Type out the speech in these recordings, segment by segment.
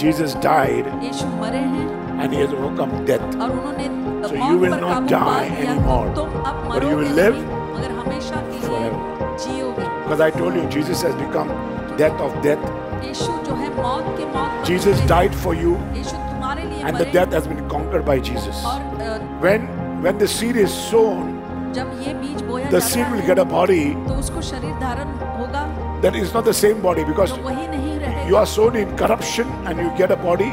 Jesus died यीशु मरे हैं and he has overcome death. और उन्होंने So मौत you will पर not काबू die पा लिया, anymore, तो तुम अब but you will मरोगे live नहीं, मगर हमेशा के लिए forever. जियोगे। Because I told you, Jesus has become death of death. यीशु जो है मौत के मौत पर Jesus मरे। died for you, यीशु तुम्हारे लिए and the मरे death has been conquered by Jesus. और When the seed is sown, जब ये बीज बोया the जाता seed will है get a body तो उसको शरीर धारण होगा, that is not the same body, because तो वही नहीं रहेगा। you are sown in corruption and you get a body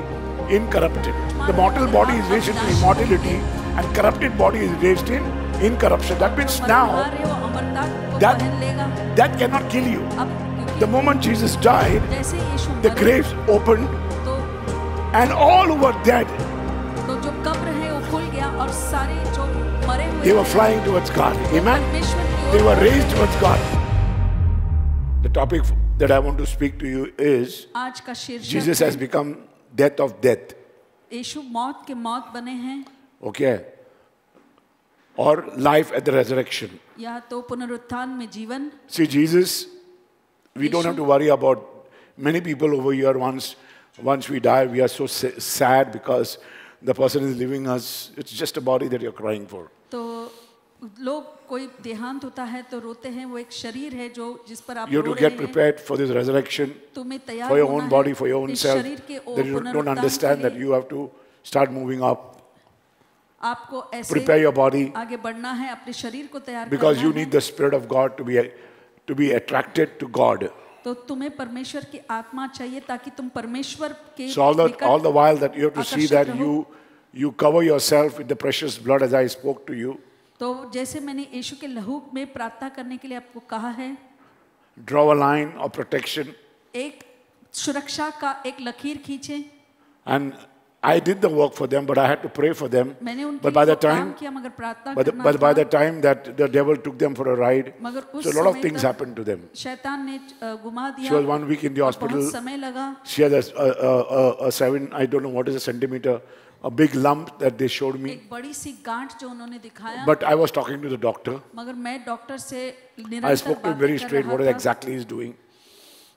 incorrupted. The mortal body is raised into immortality, and corrupted body is raised in incorruption. That means now that that cannot kill you. The moment Jesus died, the graves opened, and all who were dead, तो जो कब्र है वो खुल गया और सारे जो मरे हुए they were flying towards God. Amen. They were raised towards God. The topic that I want to speak to you is आज का शीर्षक Jesus has become death of death. यीशु मौत के मौत बने हैं, Okay. Or life at the resurrection. या तो पुनरुत्थान में जीवन। See, Jesus, we don't have to worry about many people over here. Once we die, we are so sad because the person is leaving us. It's just a body that you're crying for. तो लोग कोई देहांत होता है तो रोते हैं, वो एक शरीर है जो जिस पर आप You have रो to रहे get हैं। prepared for this resurrection, तुम्हें तैयार for your होना own है body, for your own इस self. शरीर के That you don't पुनरुत्थान understand के that लिए। you have to start moving up. आपको ऐसे Prepare your body, आगे बढ़ना है, अपने शरीर को तैयार because करना you है। need the Spirit of God to be attracted to God. तो तुम्हें परमेश्वर की आत्मा चाहिए ताकि तुम परमेश्वर के So all निकट the while that you have to see आकर्षित that रहो। you cover yourself with the precious blood as I spoke to you. तो जैसे मैंने यीशु के लहू में प्रार्थना करने के लिए आपको कहा है, Draw a line of protection. एक सुरक्षा का एक लकीर खींचे। And I did the work for them, but I had to pray for them. मैंने उनके But by लिए the तो काम time, किया मगर प्रार्थना but करना by the था। time that the devil took them for a ride, मगर उस so a lot of समय things तक happened to them. शैतान ने घुमा दिया। She was 1 week in the और hospital. बहुत समय लगा। She had a 7, I don't know what is a centimeter, a big lump that they showed me. एक बड़ी सी गांठ जो उन्होंने दिखाया। But I was talking to the doctor. मगर मैं डॉक्टर से I निरंतर spoke to him बातें very कर straight रहा what था। exactly he's doing.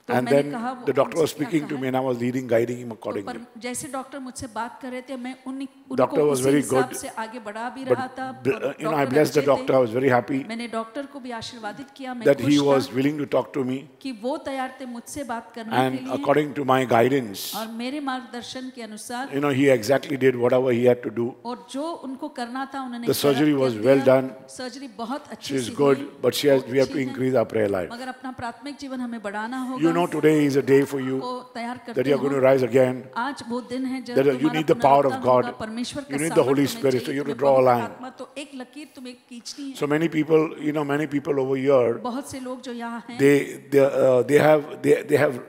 तो And मैंने then कहा वो the doctor was उनसे क्या speaking to कहा me है। and I was guiding him तो accordingly. जैसे डॉक्टर मुझसे बात कर रहे थे, मैं उनको Doctor was उसी very हिसाब good, से आगे बढ़ा भी But रहा था। I blessed the doctor. I was very happy मैंने डॉक्टर को भी आशीर्वादित किया, मैं that he खुश was था willing to talk to me. कि वो तैयार थे मुझसे बात करने के And लिए according to my guidance, और मेरे मार्गदर्शन के अनुसार, he exactly did whatever he had to do. और जो उनको करना था उन्होंने The surgery कर was दिया। well done. सर्जरी बहुत अच्छी She is सी good, हुई, but we वो have to अच्छी है। increase our prayer life. मगर अपना प्राथमिक जीवन हमें बढ़ाना होगा। Today is a day for you को तैयार that करते you are going to हो। rise again. आज वो दिन है जब That you तुम्हारा need the power of पुनरुत्थान God. होगा, परमेश्वर का You need the सामर्थ्य Holy तुम्हें Spirit, चाहिए, so you have to तुम्हें draw a पवित्र line. आत्मा, तो एक लकीर तुम्हें खींचनी है। So many people over here, बहुत से लोग जो यहाँ हैं, they have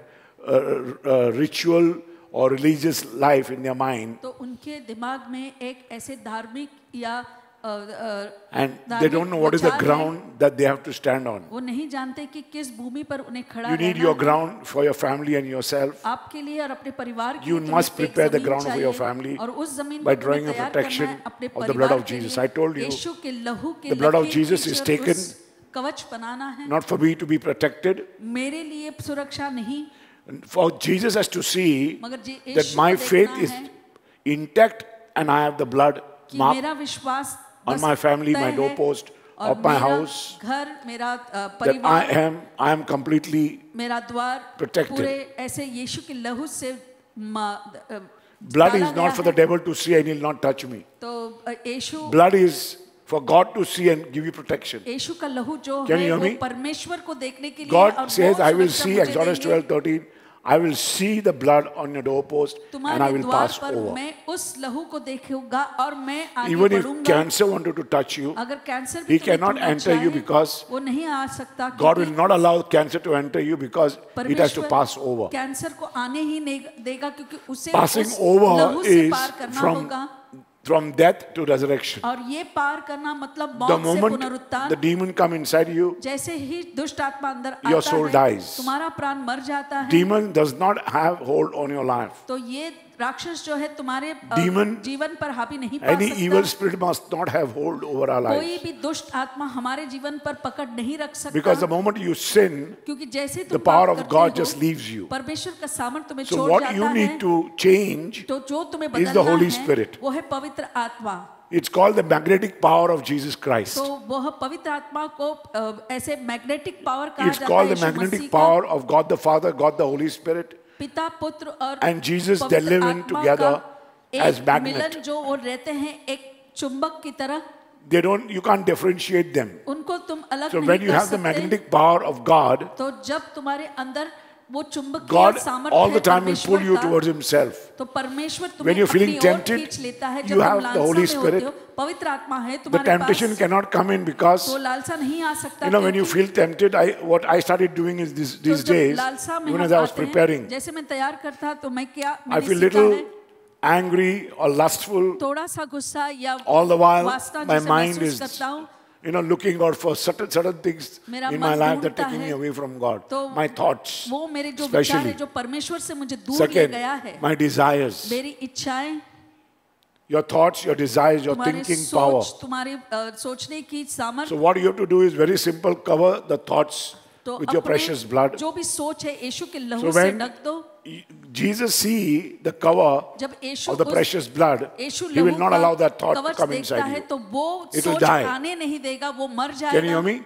ritual or religious life in their mind, तो उनके दिमाग में एक ऐसे धार्मिक या and they don't know what is the ground that they have to stand on. वो नहीं जानते कि किस भूमि पर उन्हें खड़ा You need रहना your है। ground for your family and yourself आपके लिए और अपने परिवार के You लिए must तुम्हें एक prepare the जमीन ground for your चाहिए, family और उस जमीन by को तुम्हें drawing a तैयार protection करना है अपने of the blood परिवार of के Jesus. लिए। I told you, यीशु के लहू के the blood of लकीर Jesus is खींचे और taken, उस कवच बनाना है। not for me to be protected. मेरे लिए सुरक्षा नहीं, For Jesus has to see मगर that यीशु my को faith देखना is है intact and I have the blood कि mark मेरा विश्वास on बस my family, तय my है, doorpost और of my मेरा house, घर, मेरा that परिवार, I am completely मेरा द्वार protected. पूरे ऐसे यीशु के लहू से blood डाला is गया not for the है। devil to see and he'll not touch me. तो यीशु Blood is for God to see and give you protection. यीशु का लहू जो Can you है hear वो me? परमेश्वर को देखने के लिए God और says, वो I will सुरक्षा see, मुझे Exodus देंगे। 12:13, I will see the blood on your doorpost and I तुम्हारे will द्वार pass पर over. मैं उस लहू को देखूंगा और मैं आगे Even if बढ़ूंगा। cancer wanted to touch you, अगर कैंसर he भी तुम्हें cannot छूना enter you चाहे, because वो नहीं आ सकता, God क्योंकि will not allow cancer to enter you because it has to परमेश्वर pass over. कैंसर को आने ही नहीं देगा, क्योंकि उसे Passing उस over लहू से is पार करना from होगा। from death to resurrection. और ये पार करना मतलब The मौत से moment पुनरुत्थान। the demon come inside you, जैसे ही दुष्ट आत्मा अंदर your आता soul है, dies. तुम्हारा प्राण मर जाता है। demon does not have hold on your life. तो ये राक्षस जो है तुम्हारे Demon, जीवन पर हावी नहीं पा any evil सकता। spirit must not have hold over our कोई lives. भी दुष्ट आत्मा हमारे जीवन पर पकड़ नहीं रख सकता। Because the moment you sin, क्योंकि जैसे the तुम power पाप of करते God हो, just leaves you. परमेश्वर का सामर्थ तुम्हें So छोड़ what जाता you है। need to change तो जो तुम्हें is the बदलना Holy है Spirit. वो है पवित्र आत्मा। It's called the magnetic power of Jesus Christ. तो वह पवित्र आत्मा को ऐसे मैग्नेटिक पावर कहा It's जाता है। called the यीशु magnetic मसीह का power of God the Father, God the Holy Spirit, पिता पुत्र और and Jesus. They पवित्र live in आत्मा together का as एक magnet. मिलन जो वो रहते हैं एक चुंबक की तरह। You can't differentiate them. उनको तुम अलग So नहीं when you कर have the सकते। magnetic power of God, तो जब तुम्हारे अंदर वो चुंबकीय God सामर्थ्य all है the time will pull परमेश्वर you का, towards Himself. तो परमेश्वर When तुम्हें you're feeling अपनी ओर tempted, खींच लेता है। you जब तुम have the लालसा Holy में Spirit. होते हो, पवित्र आत्मा है The तुम्हारे temptation pass, cannot come in because तो लालसा नहीं आ सकता। when you क्योंकि feel tempted, what I started doing is तो these जब days, लालसा में even हम as I was आते हैं, preparing, जैसे मैं तैयार करता तो मैं क्या I मैंने feel सीखा little है, angry or lustful. थोड़ा सा गुस्सा या All the while, वासना my जिसे mind महसूस is, करता हूँ, looking out for certain things मेरा in my मन life that ढूंढता taking me है। away from God. तो My thoughts, वो मेरे जो विचार especially. है जो परमेश्वर से मुझे दूर ले Second, गया है, my desires. मेरी इच्छाएं, Your thoughts, your desires, your तुम्हारी thinking power. सोच, तुम्हारी सोचने की सामर्थ। So what you have to do is very simple. Cover the thoughts तो with your अपने precious blood. जो भी सोच है यीशु के लहू So से when ढक दो। Jesus see the cover जब यीशु of the उस precious blood, Yeshu He will लहू not का allow that thought to कवच come देखता inside है you. तो वो It will सोच die. आने नहीं देगा, वो मर Can you hear जाएगा। me?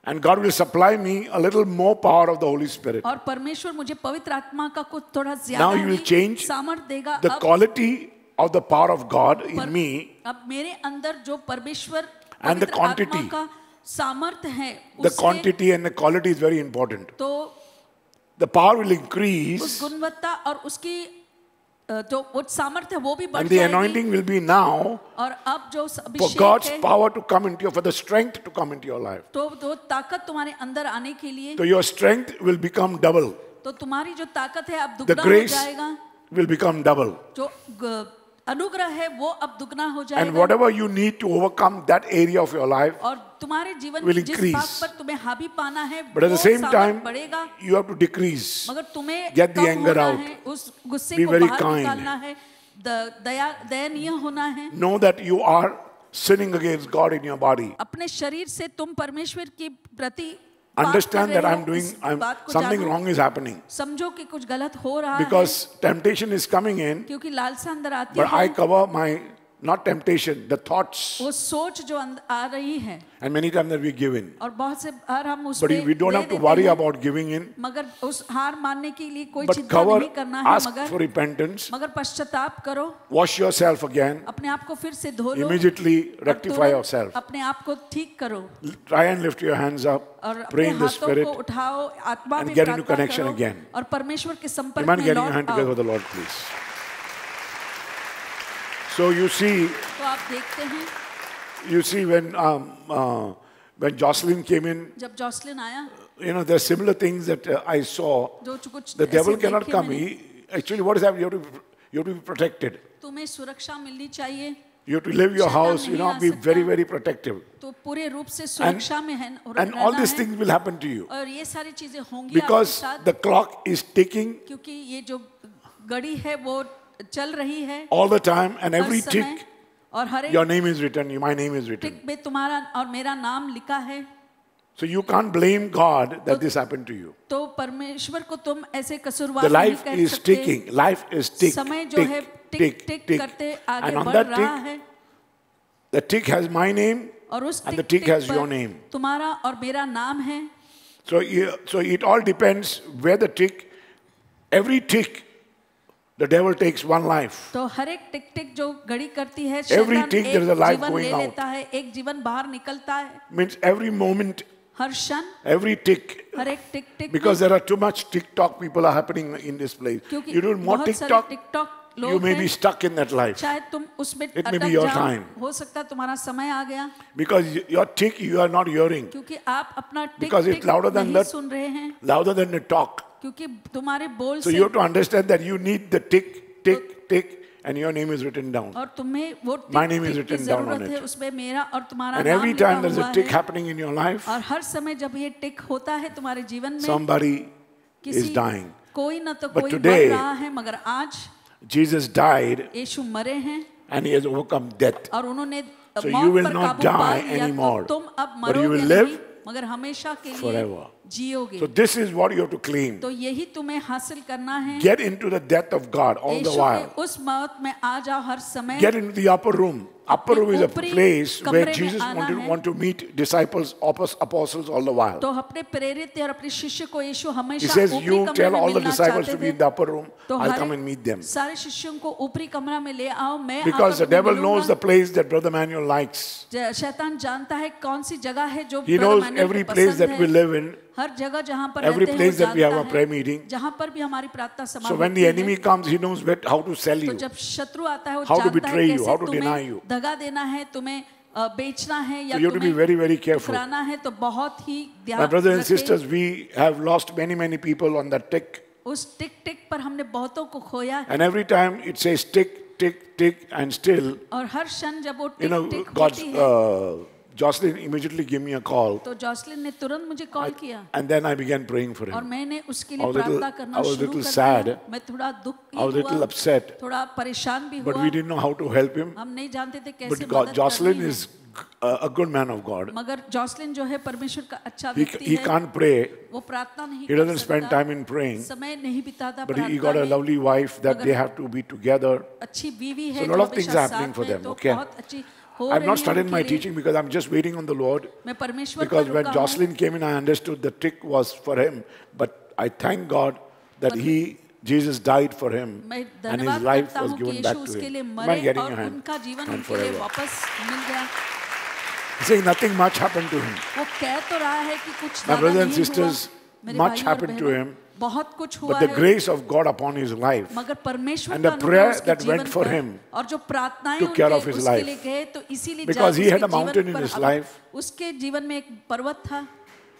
And God will supply me a little more power of the Holy Spirit. और परमेश्वर मुझे पवित्र आत्मा का कुछ थोड़ा Now ज्यादा you will ही change सामर्थ देगा। the अब quality of the power of God in me, अब मेरे अंदर जो परमेश्वर And the पवित्र quantity. आत्मा का सामर्थ है, the उसके quantity and the quality is very important. तो The power will उस increase गुणवत्ता और उसकी जो वो सामर्थ्य है वो भी बढ़ and the जाएगी। anointing will be now और अब जो for अभिषेक God's है, power to come into your, for the strength to come into your life. तो ताकत तुम्हारे अंदर आने के लिए, So your strength will become double. तो तुम्हारी जो ताकत है अब The दुगना हो grace जाएगा, will become double. जो अनुग्रह है वो अब दुगना हो And जाएगा। whatever you need to overcome that area of your life, और तुम्हारे जीवन will में जिस increase. बात पर तुम्हें हावी पाना है but at the वो same सामर्थ time, बढ़ेगा, you have to decrease. मगर तुम्हें Get the कम anger होना out. है, उस गुस्से Be को very बाहर kind. निकालना है, दयनीय होना है। Know that you are sinning against God in your body. अपने शरीर से तुम परमेश्वर के प्रति पाप कर Understand that रहे हो, I'm doing, इस बात को something जानो। wrong is happening. समझो कि कुछ गलत हो रहा है, Because temptation is coming in, क्योंकि लालसा अंदर आती but I है, cover my, not temptation, the thoughts. वो सोच जो आ रही है, And many times that we give in. और बहुत से बार हम उस But पे we don't they have to देते worry हैं, about giving in. मगर उस हार मानने के लिए कोई But चिंता cover, नहीं करना है, ask for मगर repentance, पश्चाताप करो, wash yourself again, अपने आप को फिर से धो लो, immediately और rectify तुरंत yourself. अपने आप को ठीक करो, Try and lift your hands up, और pray अपने in the हाथों Spirit. को उठाओ, आत्मा and में get into प्रार्थना connection करो, again. और परमेश्वर के संपर्क Remind में getting your लौट hand together आओ। with the Lord, please. So you see तो आप देखते हैं when Jocelyn came in, जब जॉसलिन आया, there are similar things that I saw. जो कुछ The devil ऐसे cannot देखे come. मैंने, Actually, what is happening? You have to be protected. तुम्हें सुरक्षा मिलनी चाहिए, You have to live your शैतान house, नहीं आ be सकता। very, very protective. तो पूरे रूप से सुरक्षा में है और And all रहना these है, things will happen to you. और ये सारी चीजें होंगी आपके Because साथ, the clock is ticking क्योंकि ये जो घड़ी है वो चल रही है all the time, and her every समय, tick, और हर your एक name is written, my name is written. टिक में तुम्हारा और मेरा नाम लिखा है। So you can't blame God that this happened to you. तो परमेश्वर को तुम ऐसे कसूरवार The नहीं life कह is सकते। ticking. Life is tick, समय जो है tick, टिक tick, टिक tick. करते आगे And on बढ़ that रहा tick, है, the tick has my name, और उस and the tick tick has पर your name. तुम्हारा और मेरा नाम है। So it all depends where the tick, every tick, the devil takes one life. तो हर एक टिक टिक जो घड़ी करती है, Every शैतान tick एक there is a life जीवन going ले out. लेता है, एक जीवन बाहर निकलता है, Means every moment, हर क्षण, every tick. हर एक टिक टिक Because there are too much TikTok people are happening in this place. क्योंकि You do more बहुत सारे TikTok, टिकटॉक you लोग may be हैं, stuck in that life. शायद तुम उसमें It may अटक be your जाओ, time. हो सकता है तुम्हारा समय आ गया, Because your tick you are not hearing. क्योंकि आप अपना टिक Because it's tick louder than नहीं that. सुन रहे हैं, Louder than the talk. क्योंकि तुम्हारे बोल So से you have to understand that you need the tick, tick, tick, and your name is written down. और तुम्हें वो My टिक name is टिक की written down on जरूरत है, it. उसमें मेरा और तुम्हारा And नाम every लिखा time there's हुआ a tick है, happening in your life, और हर समय जब ये टिक होता है तुम्हारे जीवन में, somebody is किसी dying. कोई न तो But कोई today, मर रहा है, मगर आज Jesus died यीशु मरे हैं and he has overcome death. और उन्होंने So मौत you will पर not काबू पा die लिया। anymore, तो तुम अब but you मरोगे will नहीं, live मगर हमेशा के लिए forever. जियोगे। So this is what you have to claim. तो यही तुम्हें हासिल करना है। Get into the death of God all the Yeshu while. के उस मौत में आ जाओ हर समय। Get into the upper room. Upper room is a ऊपरी place कमरे where में Jesus आना है। want to meet disciples, apostles all the while. तो अपने प्रेरित और अपने शिष्य को यीशु He हमेशा says, ऊपरी you कमरे tell में all the मिलना disciples चाहते to be थे। in the upper room. तो I'll her come and meet them. सारे शिष्यों को ऊपरी कमरा में ले आओ, मैं Because the आकर devil तुम्हें knows the मिलूंगा। place that Brother Manuel likes. शैतान जानता है कौन सी जगह है जो He brother knows manual every को place पसंद that we है। live in. हर जगह जहाँ पर Every रहते हैं place वो that we have जानता a prayer है। meeting. जहाँ पर भी हमारी प्रार्थना सभा So when होती the है, enemy comes, he knows how to sell तो you. जब शत्रु आता है वो How to जानता है betray you, कैसे how to deny you. तुम्हें दगा देना है, तुम्हें बेचना है या So you have to be तुम्हें very, very careful. ठुकराना है। तो बहुत ही My ध्यान brothers and रखें। sisters, we have lost many people on that tick. उस टिक टिक पर हमने बहुतों को खोया है। And every time it says tick, tick, tick, and still, और हर क्षण जब वो you tick know, tick God's, होती है, Jocelyn immediately gave me a call. तो जॉसलिन ने तुरंत मुझे कॉल किया And then I began praying for और him. मैंने उसके I लिए was little- प्रार्थना करना I was शुरू little कर sad. दिया। मैं थोड़ा दुखी I was a little हुआ, upset, थोड़ा परेशान भी but हुआ। we didn't know how to help him. हम नहीं जानते थे कैसे But God, मदद Jocelyn करनी है। is a good man of God. मगर जॉसलिन जो है परमेश्वर का अच्छा He व्यक्ति है। can't pray. वो प्रार्थना नहीं He कर doesn't spend सकता, time in praying. समय नहीं बिताता But he प्रार्थना got a में। lovely wife that they have to be together. अच्छी बीवी So है a जो lot of things हमेशा are happening साथ for में, them, तो okay? बहुत अच्छी हो I've रही not है started उनके my लिए। teaching because I'm just waiting on the Lord. मैं परमेश्वर Because पर when रुका हूँ। Jocelyn came in, I understood the trick was for him. But I thank God that Jesus died for him मैं and his धन्यवाद life करता was हूँ कि given यीशु back to उसके लिए him. मरे Man getting और your hand उनका जीवन and उनके लिए forever. वापस मिल गया। He's saying nothing much happened to him. वो कह तो रहा है कि कुछ My ज़्यादा brothers and नहीं हुआ। sisters, मेरे much भाइयों और happened to बहनों, him. बहुत कुछ हुआ But the है, grace of God upon his life मगर परमेश्वर and का the अनुग्रह prayer उसके that went जीवन for पर him और जो प्रार्थनाएं took care of उनके his उसके life. लिए गए, तो इसीलिए Because he उसके had a जीवन mountain in पर his अब life. उसके जीवन में एक पर्वत था।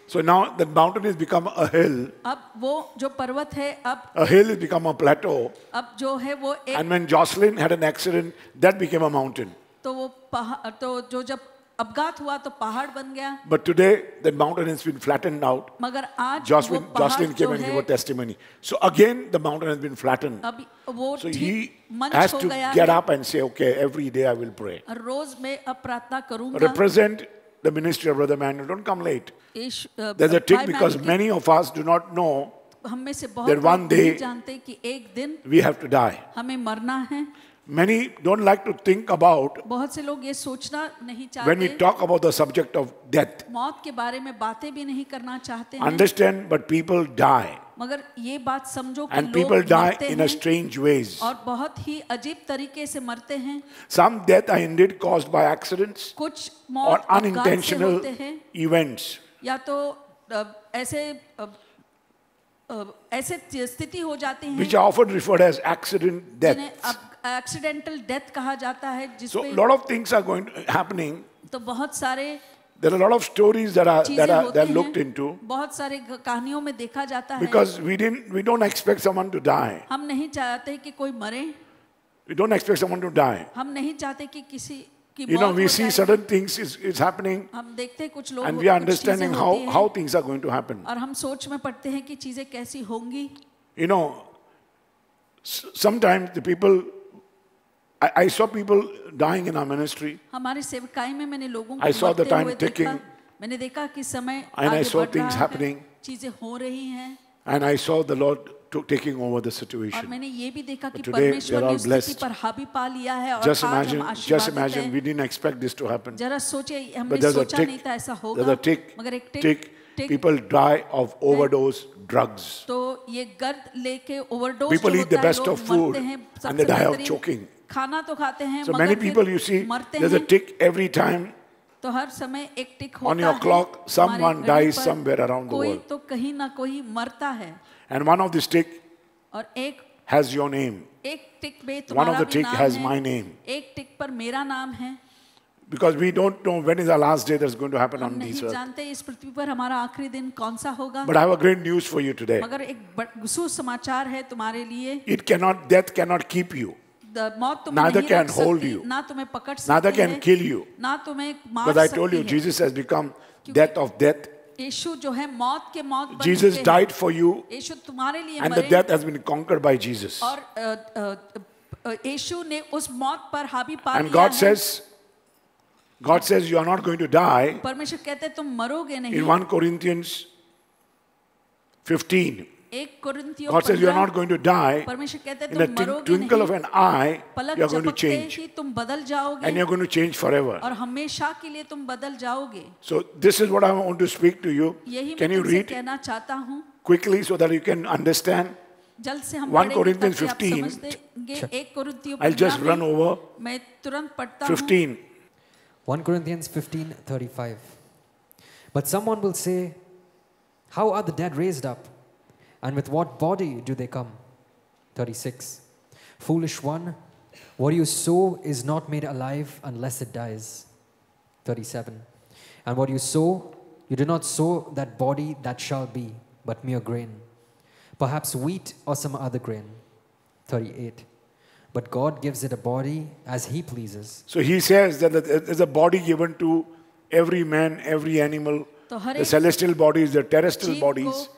So now the mountain has become a hill. अब वो जो पर्वत है, अब A hill has become a plateau. जो है वो एक, And when Jocelyn had an accident, that became a mountain. तो वो पहाड़, तो जो जब अपघात हुआ तो पहाड़ बन गया। But today, that mountain has been flattened out. मगर आज वो Jocelyn पहाड़ came जो and gave है a testimony. So again, the mountain has been flattened. अब वो So ठीक he मंच has हो to गया get है। up and say, okay, every day I will pray. रोज मैं अब प्रार्थना करूंगा। Represent the ministry of Brother Manuel. Don't come late. There's a भाई trick because manual many of us do not know हम में से बहुत that लोग one day नहीं जानते कि एक दिन we have to die. हमें मरना है। Many don't like to think about बहुत से लोग ये सोचना नहीं when we चाहते, talk about the subject of death. मौत के बारे में बातें भी नहीं करना चाहते हैं। Understand, but people die. मगर ये बात समझो कि And people लोग die मरते in a हैं strange ways. और बहुत ही अजीब तरीके से मरते हैं। Some death are indeed caused by accidents कुछ or मौत अपघात से unintentional होते हैं, events. या तो ऐसे स्थिति हो जाती हैं Which are often referred as accident death. जिन्हें अब एक्सीडेंटल डेथ कहा जाता है, So a जिसमें lot of things are happening. तो बहुत सारे There are a lot of stories that are चीजें होती that are looked हैं, into बहुत सारे कहानियों में देखा जाता है। because we don't expect someone to die. हम नहीं चाहते कि कोई मरे, We don't expect someone to die. हम नहीं चाहते कि किसी की You know, मौत we हो see जाए। certain things is happening हम देखते हैं कुछ लोग and we are कुछ चीजें understanding होती हैं how things are going to happen. और हम सोच में पड़ते हैं कि चीजें कैसी होंगी। You know, sometimes the people, I saw people dying in our ministry. हमारी सेवकाई में मैंने लोगों को I saw the मरते time हुए ticking. देखा, मैंने देखा कि समय And I आगे saw बढ़ things रहा happening. है, चीजें हो रही हैं, And I saw the Lord taking over the और situation. मैंने ये भी देखा कि today we परमेश्वर are ने all उस स्थिति blessed. पर हावी पा लिया है और Just आज हम imagine, आशीर्वादित हैं। we didn't expect this to happen. जरा सोचे, But हमने there's a सोचा tick, नहीं था ऐसा there's होगा, a tick, मगर एक टिक people die of overdose drugs. तो ये गर्द लेके overdose People eat the best लोग of food मरते हैं, and they सबसे die of बेहतरीन choking. खाना तो खाते हैं So मगर many फिर people you see, मरते there's a हैं। tick every time तो हर समय एक टिक होता on your है, clock, someone हमारी घड़ी dies पर somewhere around the कोई world. तो कहीं ना कोई मरता है, And one of these tick और एक has your name. एक टिक पे One of तुम्हारा the भी tick नाम has है, my name. एक टिक पर मेरा नाम है। Because we don't know when is our last day that's going to happen हम on this नहीं earth. जानते इस पृथ्वी पर हमारा आखिरी दिन कौन सा होगा, But I have a great news for you today. मगर एक सुसमाचार है तुम्हारे लिए। Death cannot keep you. मौत तुम्हें Neither नहीं can रख hold सकती, you. ना तुम्हें पकड़ Neither सकती can है, kill you. ना तुम्हें मार Because I सकती told you, है। Jesus has become death of death यीशु जो है मौत के मौत बन Jesus चुके हैं। died for you, यीशु तुम्हारे लिए and the मरे death has been conquered by Jesus. और यीशु ने उस मौत पर हावी पा And लिया है। God says you are not going to die. परमेश्वर कहते हैं तुम मरोगे In नहीं। 1 Corinthians 15, 1 कोरिन्थियों God says you are 15, not going to die. परमेश्वर कहते हैं In the तुम मरोगे twinkle of नहीं, an eye, Palak you are going to झपकते change. ही तुम बदल जाओगे And you are going to change forever. और हमेशा के लिए तुम बदल जाओगे। So this is what I want to speak to you. यही Can मैं you तुमसे read कहना चाहता हूँ। quickly so that you can understand? जल्द से हम 1 पढ़ेंगे Corinthians ताकि आप 15. समझ देंगे। 1 कोरिन्थियों I'll just 15 run में over मैं तुरंत पढ़ता हूँ। 15. 1 Corinthians 15:35. But someone will say, how are the dead raised up? And with what body do they come? 36. Foolish one, what you sow is not made alive unless it dies. 37. And what you sow, you do not sow that body that shall be, but mere grain. Perhaps wheat or some other grain. 38. But God gives it a body as He pleases. So he says that there is a body given to every man, every animal, तो हर the एक celestial bodies, the terrestrial जीव bodies. को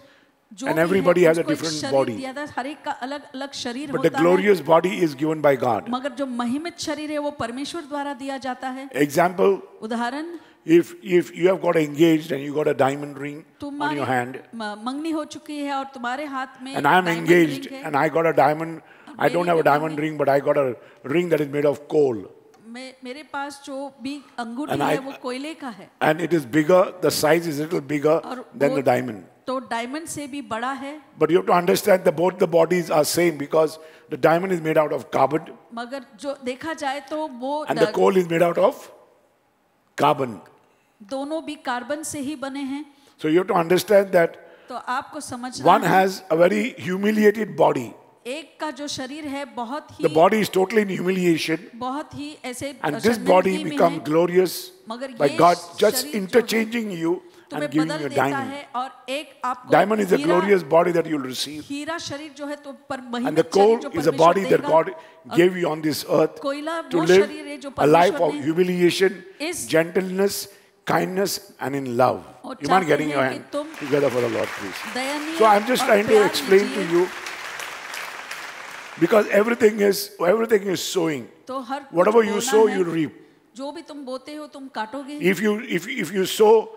जो And भी है, everybody has a उसको एक different शरीर body. दिया था, हर एक का अलग अलग शरीर But the होता है। glorious body is given by God. मगर जो महिमित शरीर है वो परमेश्वर द्वारा दिया जाता है। Example, उदाहरण, if you have got engaged and you got a diamond ring on your hand, मंगनी हो चुकी है और तुम्हारे हाथ में and I am diamond engaged ring है। and I got a diamond, I don't have a diamond ring, but I got a ring that is made of coal. मेरे पास जो भी अंगूठी And है वो कोयले का है And it is bigger, the size is a little bigger और than वो the diamond. तो डायमंड से भी बड़ा है। But you have to understand that both the bodies are same because the diamond is made out of carbon मगर जो देखा जाए तो वो and the coal is made out of carbon. दोनों भी कार्बन से ही बने हैं। So you have to understand that तो आपको समझना one है, has a very humiliated body. एक का जो शरीर है बहुत The he body is totally in humiliation, बहुत ही ऐसे and this body शर्मिंदगी में becomes है, glorious मगर by ये God just शरीर जो है, interchanging you तुम्हें and giving बदल you a देता diamond. है और एक आपको Diamond is a Heera- glorious body that you'll receive. हीरा शरीर जो है तो पर And महिमित the शरीर coal जो is a परमेश्वर body that देगा, God gave you on this earth कोयला to वो live शरीर है जो a life परमेश्वर of ने humiliation, इस- gentleness, kindness, and in love. और You mind चाहते getting your हैं कि hand तुम together for the Lord, please? दयनीय So I'm just और trying to प्यार explain to लीजिए। you because everything is sowing. तो हर कुछ Whatever you बोना sow, है, you reap. जो भी तुम बोते हो तुम काटोगे। If you sow,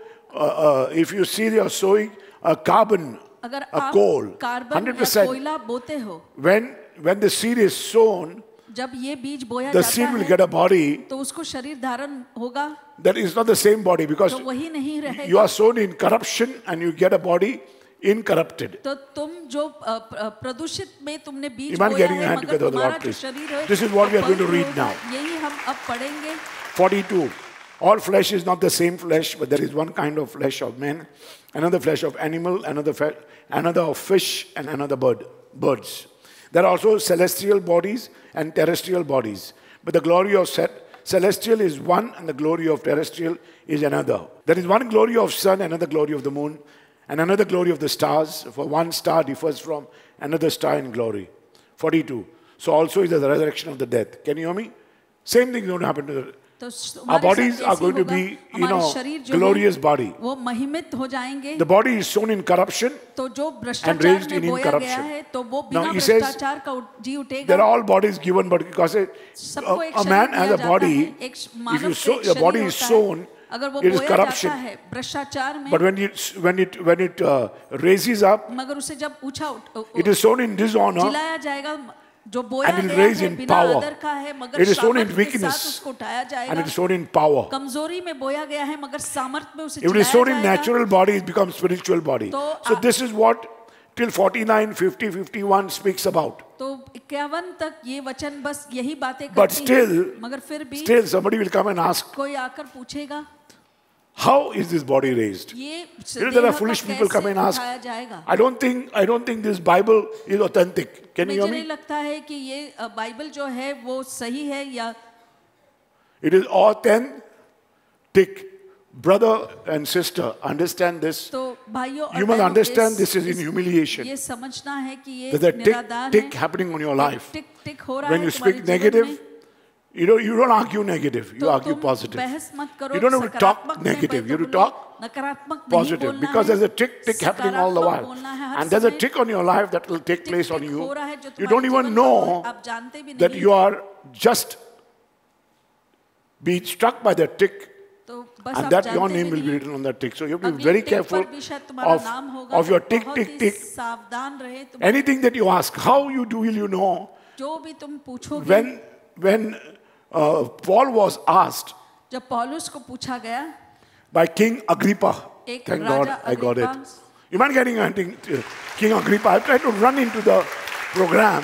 if you see you're sowing a carbon, अगर a आप coal, कार्बन या 100%. कोयला बोते हो, When the seed is sown, जब ये बीज बोया the जाता seed will है get a body तो उसको शरीर धारण होगा, that is not the same body because तो वही नहीं रहेगा। you are sown in corruption and you get a body incorrupted. तो तुम जो प्रदूषित में तुमने बीज You mind बोया getting your है, hand मगर together, तुम्हारा Lord, जो please. शरीर है This is what we are going to पवित्र read होगा। now. यही हम अब पढ़ेंगे। 42. All flesh is not the same flesh, but there is one kind of flesh of men, another flesh of animal, another of fish, and another birds. There are also celestial bodies and terrestrial bodies. But the glory of celestial is one, and the glory of terrestrial is another. There is one glory of sun, another glory of the moon, and another glory of the stars. For one star differs from another star in glory. 42. So also is the resurrection of the dead. Can you hear me? Same thing is going to happen to the... तो Our हमारे bodies साथ are ऐसे going to होगा, be, हमारे शरीर जो glorious है, body. वो महिमित हो जाएंगे। The body is sown in corruption. तो जो and भ्रष्टाचार raised में in बोया गया incorruption. है तो वो Now बिना he says, भ्रष्टाचार का जी उठेगा। There are all bodies given, but because सबको एक a शरीर man has दिया a जाता body, है, एक if मानव you को sow, एक your शरीर body is होता है, sown, अगर वो it is बोया corruption. जाता है भ्रष्टाचार में, But when it raises up, मगर उसे जब ऊंचा it is sown in dishonor, जिलाया जाएगा, जो बोया and it गया raised है in बिना power. आदर का है, मगर It is sown in सामर्थ के साथ weakness, उसको उठाया and जाएगा। it is sown in power. कमजोरी में बोया गया है मगर सामर्थ में उसे If it is जिलाया sown in जाएगा। natural body, it becomes spiritual body. तो So this is what till 49, 50, 51 speaks about. तो 51 तक ये वचन बस यही बातें But करती still, हैं, मगर फिर भी Still somebody will come and ask, कोई आकर पूछेगा how is this body raised? ये You know, there are देह को foolish people कैसे come and ask, उठाया जाएगा। I don't think this Bible is authentic. Can you मुझे hear नहीं me? लगता है कि ये बाइबल जो है वो सही है या It is authentic. Brother and sister, understand this. तो भाइयों और You must बहनों, understand this is in humiliation. ये समझना है कि ये There's a निरादार tick है, happening on your life. टिक टिक हो रहा When है you तुम्हारे speak जीवन negative, में। You don't argue negative. You तो argue तुम positive. बहस मत करो, You don't have to talk सकारात्मक में negative. You have to बोलो, talk नकारात्मक नहीं positive. बोलना Because है, there's a tick happening all the सकारात्मक while. बोलना है हर And there's a समय। tick on your life that will take place on tick you. हो रहा है जो You तुम्हारे don't even जीवन know में आप जानते भी that नहीं। you are just being struck by that tick. तो बस And आप that your जानते name भी will be नहीं। written on that tick. So you have to be अगले very टिक careful पर भी शायद तुम्हारा नाम होगा, of your तो tick, बहुत tick, ही tick. सावधान रहे तुम। Anything that you ask, how will you know? जो भी तुम पूछोगे, When Paul was asked जब पौलुस को पूछा गया by King Agrippa, एक thank God Raja I got it. Agrippa, You mind getting King Agrippa? I tried to run into the program.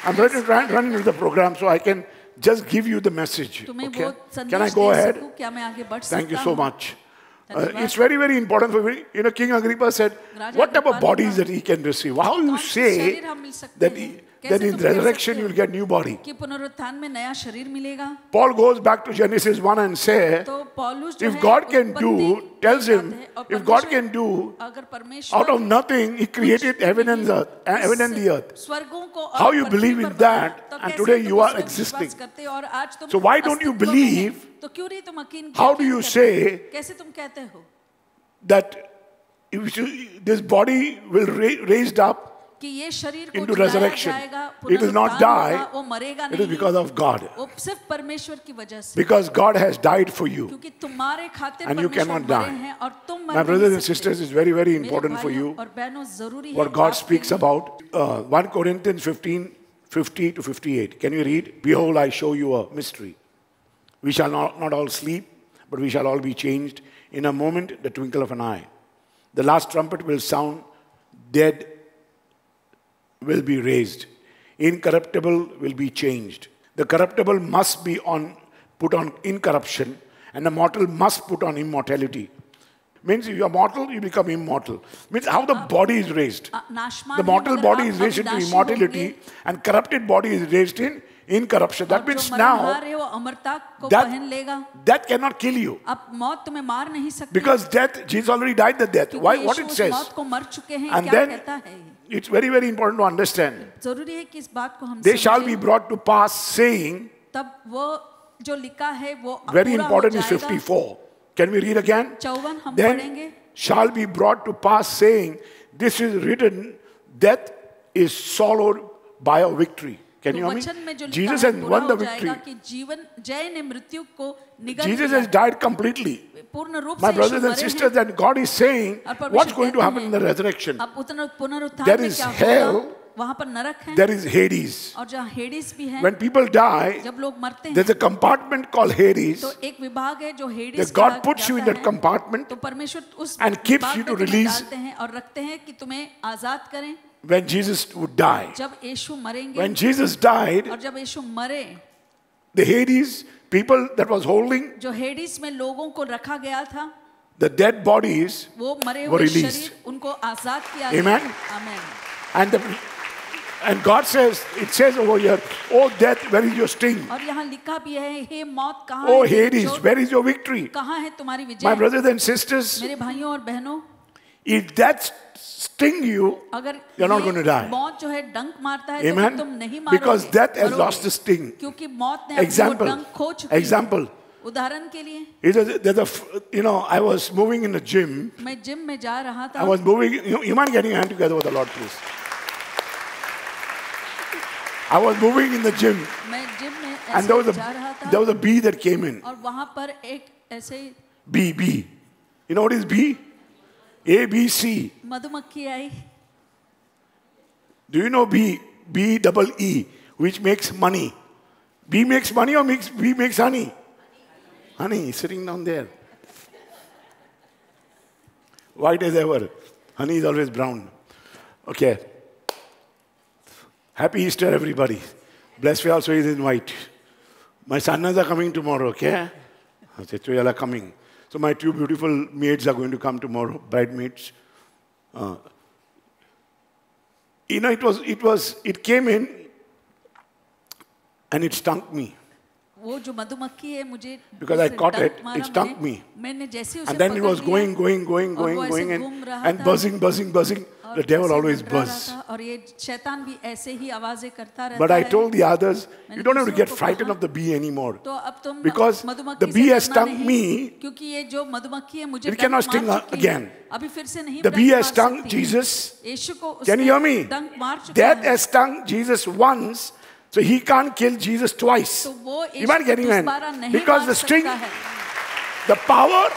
I'm trying to run into the program so I can just give you the message. तुम्हें Okay? वो Can I संदेश go दे ahead? सकूं? क्या मैं आगे बढ़ Thank you सकता so हूं? much. धन्यवाद। It's very, very important for me. You know, King Agrippa said, Raja what type of Agrippa ने bodies कहा, that he can receive? How you कौन से say शरीर हम मिल सकते that, हैं? that कैसे in तुम कह resurrection सकते you'll हो get new body? कि पुनरुत्थान में नया शरीर मिलेगा? Paul goes back to Genesis 1 and says, तो पौलुस जो if है God can उत्पत्ति do, tells की बात him, है, और if God परमेश्वर- can do अगर परमेश्वर out of nothing, he created heaven and earth, heaven and the earth. स्वर्गों को और How you पृथ्वी believe पर in बनाया, that, तो and कैसे today तुम you are उस पर existing. विश्वास करते हो और आज तुम So why don't you अस्तित्व में हैं? believe? तो क्यों नहीं तुम यकीन How do you करते say हो? कैसे तुम कहते हो that this body will raised up कि ये शरीर को into जिलाया resurrection? जाएगा, It will not पुनरुत्थान die. होगा, वो मरेगा It is नहीं, because of God. वो सिर्फ परमेश्वर की वजह से, Because God has died for you. क्योंकि तुम्हारे खातिर And you परमेश्वर cannot मरे die. हैं और तुम मर My नहीं brothers and सकते। sisters, it's very, very मेरे important for भाइयों you और बहनों, जरूरी है what God आपके speaks लिए। about. 1 Corinthians 15, 50 to 58. Can you read? Behold, I show you a mystery. We shall not all sleep, but we shall all be changed in a moment, the twinkle of an eye. The last trumpet will sound, dead will be raised. Incorruptible will be changed. The corruptible must be put on incorruption, and the mortal must put on immortality. Means if you are mortal, you become immortal. Means how the body is raised. नाशमान The है, mortal मगर body आप is raised into अविनाशी immortality, होंगे, and corrupted body is raised in incorruption. That और means जो now मरणहार है वो अमरता को that, पहन लेगा। that cannot kill you. अब मौत तुम्हें मार नहीं सकती, Because death, Jesus already died the death. क्योंकि Why? What यीशु it उस says. मौत को मर चुके हैं। And क्या then कहता है? it's very, very important to understand. जरूरी है कि इस बात को हम They shall be समझें। brought to pass saying, तब वो जो लिखा है वो very पूरा हो important is जाएगा। 54. Can we read again? 54 हम Then पढ़ेंगे। shall be brought to pass saying, this is written, death is swallowed by a victory. Can तो you hear वचन में जो me? लिखा Jesus है has पूरा won the हो जाएगा victory. कि जीवन जय ने मृत्यु को निगल Jesus दिया। has died completely. पूर्ण रूप My से brothers यीशु and मरे sisters, हैं। that God is saying, और परमेश्वर what's going to कहते happen in हैं, the resurrection? अब पुनरुत्थान There में is क्या hell, होगा? वहाँ पर नरक है there is Hades. और जहाँ हेडिस भी है। When people die, जब लोग मरते there's हैं a compartment called Hades. तो एक विभाग है जो हेडिस That God puts you in that compartment तो परमेश्वर उस and keeps विभाग you में to तुम्हें release. डालते हैं और रखते हैं कि तुम्हें आजाद करें। When Jesus would die. जब यीशु मरेंगे When Jesus died, और जब यीशु मरे, the Hades, people that was holding जो हेडिस में लोगों को रखा गया था, the dead bodies, वो मरे were हुए released. शरीर उनको आजाद किया Amen? गया। आमेन। and God says, it says over here, oh death, where is your sting? और यहाँ लिखा भी है, हे मौत कहाँ Oh है तेरी Hades, चोट? where is your victory? कहाँ है तुम्हारी My Vijay? brothers and sisters, मेरे भाइयों और बहनों, if that sting you, अगर you're not ये going to die. मौत जो है डंक मारता है तो Amen? फिर तुम नहीं मारोगे, Because death has मरोगे। lost the sting. क्योंकि मौत ने अपनी वो Example, डंक खो चुकी है। example. उदाहरण के लिए, I was moving in the gym. मैं जिम में जा रहा था। I was moving, you mind getting your hand together with the Lord, please. I was moving in the gym, मैं जिम में and there ऐसे जा रहा was था a bee that came in. और वहाँ पर एक ऐसे B. You know what is B? A, B, C. मधुमक्खी आई। Do you know B? B-double-E, which makes money. B makes money or B makes honey? Honey, sitting down there. White as ever. Honey is always brown. Okay. Happy Easter, everybody. Blessed also is in white. My sannas are coming tomorrow, okay? You are coming. So my two beautiful maids are going to come tomorrow, bridesmaids. It came in and it stung me. वो जो मधुमक्खी है मुझे Because I जैसे caught डंक it, मारा it stung मैंने, me. मैंने जैसे उसे And then it was पकड़ लिया, going, and buzzing. और The devil ऐसे always मंडरा रहा buzz. था, और ये शैतान भी ऐसे ही आवाजें करता रहता But I है। told the others, you don't have to दूसरों get को frightened कहा, of the bee anymore. तो अब तुम Because मधुमक्खी the से bee has डरना stung नहीं, me, क्योंकि ये जो मधुमक्खी है मुझे it डंक cannot मार sting चुकी है, again. अभी फिर से नहीं The डंक bee मार has stung सकती। Jesus. यीशु को Can you उसने hear me? डंक मार चुका Death है। has stung Jesus once, so he can't kill Jesus twice. तो वो You यीशु might को get it, दोबारा नहीं because मार the sting, सकता है। the power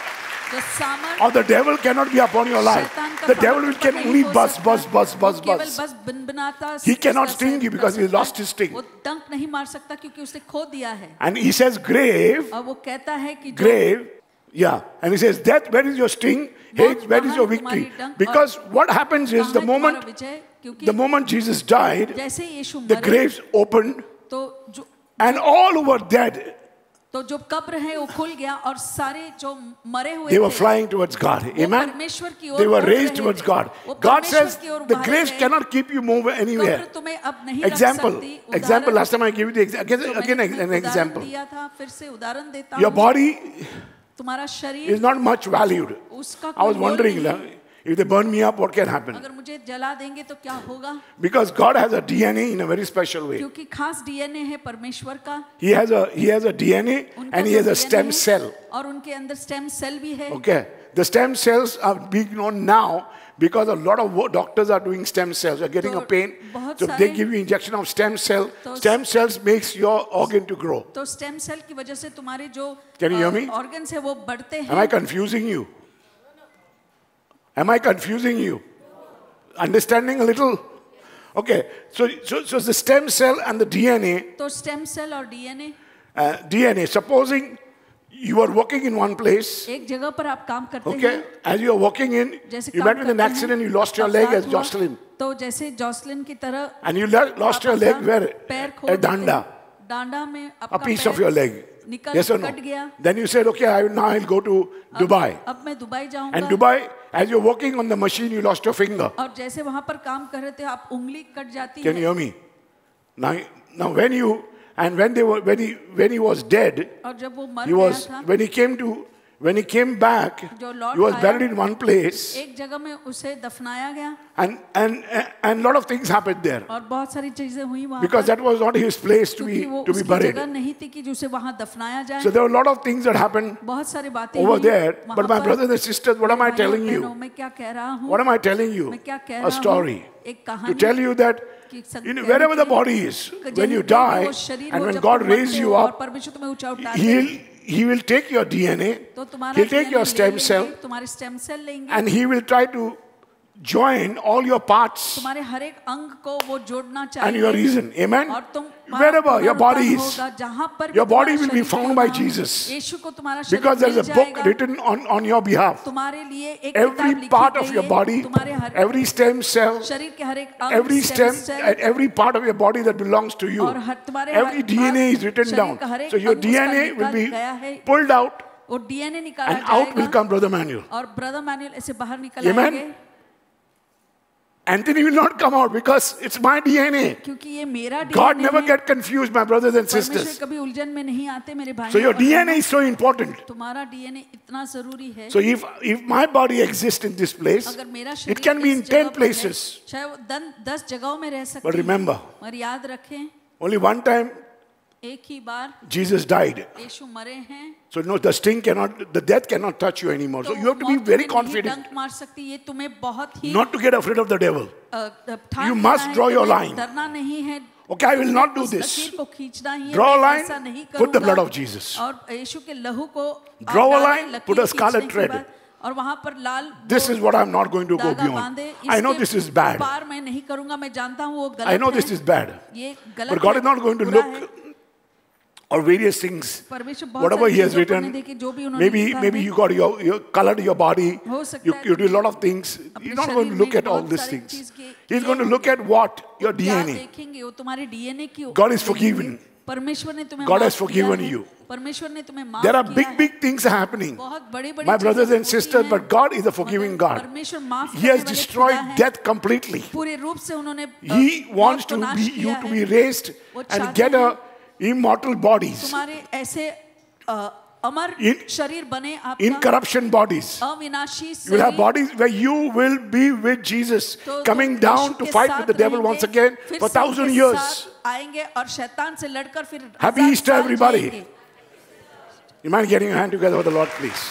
जो सामर्थ of the devil cannot be upon your life. शैतान का The पावर devil ऊपर can नहीं only हो buzz, सकता। buzz, buzz, वो buzz, केवल buzz. बस बनबनाता He cannot उसका sting you कर because he सकता lost है। his sting. वो डंक नहीं मार सकता क्योंकि उसने खो दिया है। And he says, grave, और वो कहता है कि जो grave, yeah. And he says, death, where is your sting? Hate, where is your victory? Because what happens is the moment Jesus died, जैसे यीशु the मरे, graves opened तो जो and all who were dead, तो जो कब्र है वो खुल गया और सारे जो मरे हुए they were थे, flying towards God. वो Amen? परमेश्वर की ओर They were उड़ raised रहे towards थे। God. वो God परमेश्वर says की ओर the भाग graves गए। cannot keep you move anywhere. कब्र तुम्हें अब नहीं रख Example, सकती। example. उदाहरण Last time I gave you the जो again मैंने तुम्हें an उदाहरण example. दिया था, फिर से उदाहरण देता Your हूँ। body तुम्हारा शरीर is not much valued. उसका I was कोई मोल wondering, नहीं है। if they burn me up, what can happen? अगर मुझे जला देंगे तो क्या होगा? Because God has a DNA in a very special way. क्योंकि खास डीएनए है परमेश्वर का। He has a DNA उनका and he जो has a DNA stem है, cell. और उनके अंदर स्टेम सेल भी है। Okay. The stem cells are being known now because a lot of doctors are doing stem cells. You're getting a तो pain. बहुत So they सारे- give you injection of stem cell. तो Stem cells makes your organ to grow. तो stem cell की वजह से तुम्हारे जो Can you hear me? Organs है वो बढ़ते Am I हैं। confusing you? Am I confusing you? Understanding a little? Okay. So the stem cell and the DNA, तो स्टेम सेल और DNA DNA, supposing you are working in one place, एक जगह पर आप काम करते okay, हैं। as you are walking in, जैसे you काम met with an करते हैं, accident, you lost your leg as अपघात हुआ, Jocelyn. तो जैसे जॉसलिन की तरह And you lost your leg where? पैर खो A देते danda, हैं। डांडा में a आपका piece पैर of your leg. निकल Yes or no? कट गया। Then you said, okay, now I'll go to Dubai. अब मैं दुबई जाऊंगा। And Dubai, as you're working on the machine, you lost your finger. और जैसे वहां पर काम कर रहे थे आप उंगली कट जाती Can है। you hear me? Now when you, and when he was dead, और जब वो मर he गया was, था, when he came back, जो लौट he was आया, buried in one place, एक जगह में उसे दफनाया गया and a lot of things happened there. और बहुत सारी चीजें हुई वहां Because पर, that was not his place to क्योंकि be वो to be उसकी buried. जगह नहीं थी कि उसे वहां दफनाया जाए। So there were a lot of things that happened बहुत सारी बातें over हुई there. वहां But my पर। brothers and sisters, what am I भाइयों, telling बहनों, you? मैं क्या कह रहा हूँ? What am I telling you? मैं क्या कह A रहा हूँ? story. एक To कहानी tell you that कि सब you know, कहने wherever the के लिए body is, कि when you जहीं पे भी die, वो शरीर and हो, when जब God तुम raises मरते you हो और up, परमेश्वर तुम्हें ऊंचा उठा दे, he will take your DNA, तो तुम्हारा he'll take DNA your ले stem लेंगे, cell, तुम्हारे स्टेम सेल लेंगे, and he will try to join all your parts तुम्हारे हर एक अंग को वो जोड़ना and your चाहिए। reason. Amen? और तुम Wherever your body is, होगा, जहाँ पर भी your body तुम्हारा will be शरीर found by होगा, Jesus. यीशु को तुम्हारा शरीर Because there's mill a book जाएगा, written on your behalf. तुम्हारे लिए एक Every किताब लिखी part of गई your है, body, तुम्हारे हर every stem cell, शरीर के हर एक अंग, every stem stem, cell, and every part of your body that belongs to you. और तुम्हारे Every हर DNA भाग, is written शरीर down. का हर एक So your अंग उसका DNA will निकाल be गया है, pulled out वो डीएनए निकाला and out will जाएगा come Brother Manuel. और ब्रदर मैनुअल ऐसे बाहर निकल Amen? आएंगे, Anthony will not come out because it's my DNA. क्योंकि ये मेरा God डीएनए never है। get confused, my brothers and परमेश्वर sisters. कभी उलझन में नहीं आते मेरे भाई। So your DNA is so important. तुम्हारा डीएनए इतना जरूरी है। So if my body exists in this place, अगर मेरा it शरीर can be इस in जगह 10 पर है, places. चाहे वो 10 जगहों में रह सकती But remember, है, और याद रखें only one time एक ही बार Jesus died. यीशु मरे हैं, So no, the death cannot touch you anymore. So तो you have to be मौत very तुम्हें नहीं confident डंक मार सकती, ये तुम्हें बहुत ही not to get afraid of the devil. ठान You लेना must है, draw your तुम्हें line. डरना नहीं है। Okay, I will not do उस this. लकीर को खींचना ही है, Draw a मैं line, ऐसा नहीं put the करूँगा। blood of Jesus. और यीशु के लहू को Draw a आप line, डालें, put a लकीर scarlet खींचने के thread. बाद, और वहां पर लाल This वो is what I'm not going to go धागा beyond. बांधे, I know इसके this is bad. पार मैं नहीं करूंगा, मैं जानता हूँ वो गलत I know है, this is bad. ये गलत But God है, is not going to बुरा look है। or various things. परमेश्वर बहुत Whatever सारी He has चीजों को written, नहीं देखी, जो भी उन्होंने लिखा maybe है। you got your colored your body. हो सकता You, है you do a तुमने lot of things. अपने He's not शरीर going to में look at all बहुत these सारी things. चीज के- He's going to look at what? Your क्या DNA. देखेंगे, वो तुम्हारे डीएनए की God is देखेंगे। forgiven. परमेश्वर ने तुम्हें God माफ has किया forgiven है, you. परमेश्वर ने तुम्हें माफ There are किया big, है। big things happening. बहुत बड़ी-बड़ी My चीजें brothers and होती sisters, हैं, but God is a forgiving मगर God. परमेश्वर माफ He has करने वाले destroyed खुदा है। death completely. पूरे रूप से उन्होंने He wants मौत को to नाश be किया you to है। be raised वो and चाहते get हैं immortal bodies, तुम्हारे ऐसे अमर In- शरीर बने आपका, incorruption bodies. अविनाशी You will have शरीर, bodies where you will be with Jesus, तो coming तुम down यीशु to के fight साथ with the devil रहेंगे, once again फिर for से 1,000 उनके years. साथ आएंगे और शैतान से लड़कर फिर Happy 1000 Easter, साल everybody. जिएंगे। You mind getting your hand together for the Lord, please?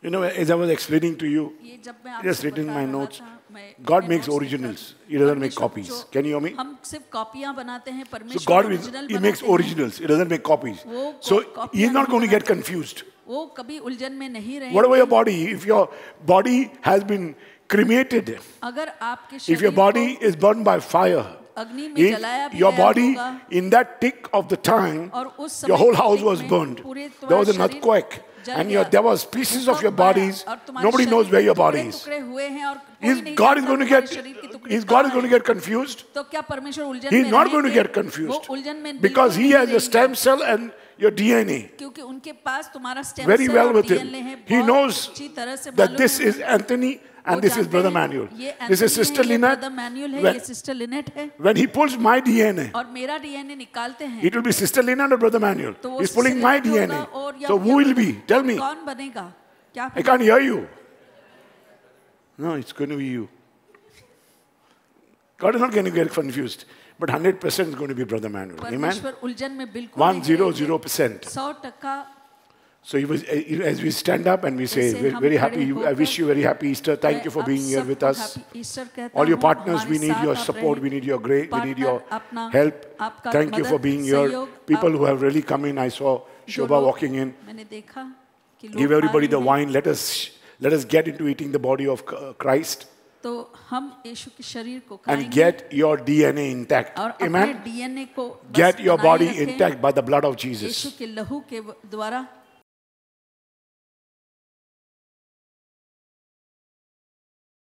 You know, as I was explaining to you, ये जब मैं just आपको written in बता my रहा notes, था, मैं God अपने makes notes originals. लिखकर, He doesn't make परमेश्वर copies. जो- Can you hear me? हम सिर्फ कॉपियां बनाते हैं, So परमेश्वर God, ओरिजिनल He makes बनाते हैं। originals. He doesn't make copies. वो So कॉपियां He's not नहीं going to get बनाते। confused. वो कभी उलझन में नहीं रहेंगे। Whatever your body, if your body has been cremated, अगर आपके if your शरीर body को is burned by fire, अग्नि में if जलाया भी your गया body होगा, in that tick of the time, और उस your समय whole के house टिक was में burned. पूरे There was an तुम्हारा earthquake, जल and गया, there was pieces of your भूकंप आया, bodies. और तुम्हारे Nobody knows शरीर where your के body टुकड़े is. टुकड़े हुए हैं और कोई Is नहीं God is जानता going to तुम्हारे get? शरीर के टुकड़े Is God is कहाँ going to हैं। get confused? तो क्या परमेश्वर उलझन He is में not going to रहेंगे? get confused वो उलझन में because बिल्कुल He नहीं has the stem रहेंगे, cell and your DNA क्योंकि उनके पास तुम्हारा स्टेम very सेल well और with DNA Him. है, He बहुत knows अच्छी तरह से that मालूम this है is उन्हें। Anthony and वो this is जानते Brother हैं, Manuel. ये This is एंथनी Sister है, ये Lynette. ब्रदर मैनुअल है, When- ये सिस्टर लिनेट है, When He pulls my DNA, और मेरा डीएनए निकालते हैं it will be Sister Lynette or Brother Manuel. तो वो He's pulling sister my Lynette DNA. होगा और या So who will be? Tell me. कौन बनेगा? क्या I can't hear you. No, it's going to be you. God is not going to get confused, but 100% is going to be Brother Manuel. Amen. परमेश्वर उलझन में बिल्कुल नहीं 100%. 100%। So he was, as we stand up and we say, जैसे very, हम very खड़े happy, I होकर, wish you very happy Easter. Thank मैं you for आप being here with सबको us. happy Easter कहता All your हूँ, partners, we हमारे need your साथ आप support, रहें। we need your grace, we need your partner अपना help. आपका Thank you for मदद, being here. सहयोग, People आप- who have really come in, I saw जो Shobha लोग- walking in. मैंने देखा कि लोग Give आ everybody रहे the हैं। wine. Let us get into eating the body of Christ तो हम यीशु के शरीर को and खाएंगे get your DNA intact. और अपने Amen. डीएनए को बस Get your बनाए body रखें, intact by the blood of Yeshu Jesus. के लहू के द्वारा